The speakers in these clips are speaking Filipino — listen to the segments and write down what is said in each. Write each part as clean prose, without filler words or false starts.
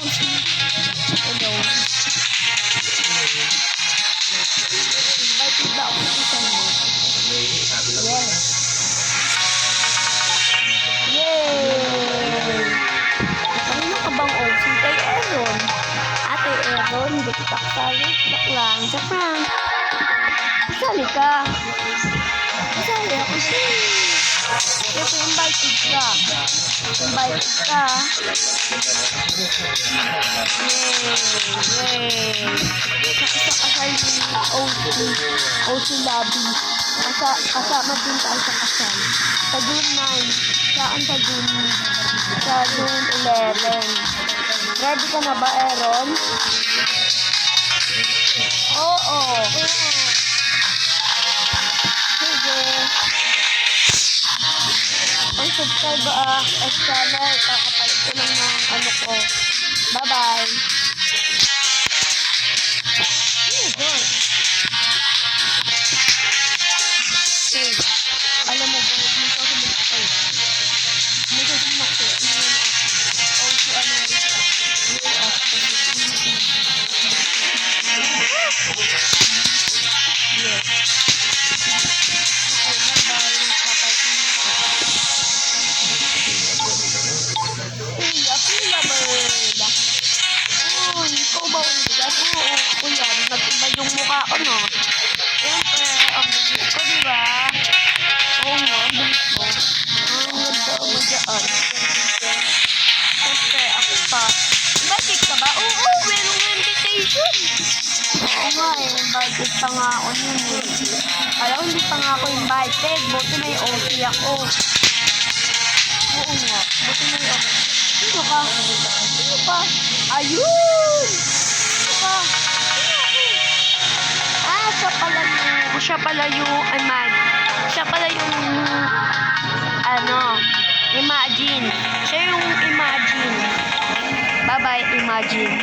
OC. Hello. Invited ba ako sa isang mo? Yes. Yay! Kanina ka bang OC? Kay Aaron. Ate Aaron, hindi kita kasali. Joke lang. Joke lang. Kasali ka. Kasali ako siya. Kasi invited ka. Invited ka. Yay! Isa kasal ni OC Lobby. Kasama din tayo sa kasal. Sa June 9. Saan sa June? Sa June 11. Ready ka na ba, Aaron? Oo. Sige. Ang subscribe channel. Kakapalit ko lang ng ano ko. Bye-bye. Oh, God. Okay. Alam mo ba, may sasabihin ko kayo. May sasabihin ako sa'yo. Also, ano, yes. Okay, bye-bye. Pila bird. Oh, ikaw ba ulit? Oo, ako yan. Nag-iba yung mukha ko, no? Siyempre, ang bilis ko, diba? Oo nga, ang bilis mo. Ang ganda mo dyan. Siyempre, ako pa. Invited ka ba? Oo, merong invitation. Oo nga, invited pa nga ako nun eh. Alam, hindi pa nga ako invited. Buti may OC ako. Oo nga, buti may OC. Sino ka? Sino ka? Ayun! Sino ka? Siya pala yung Imagine. Siya yung Imagine. Bye-bye, Imagine.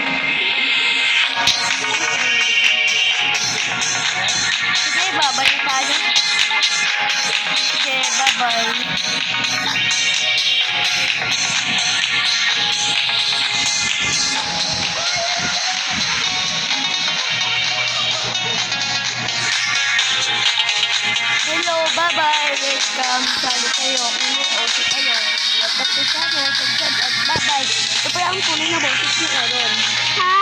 Sige, bye-bye tayo. Sige, bye-bye. Hello, bye-bye. Welcome. Sali kayo. Kung may OC kayo. Like, subscribe at bye-bye. Ito pa ang tunay na boses ni Aaron. Ha?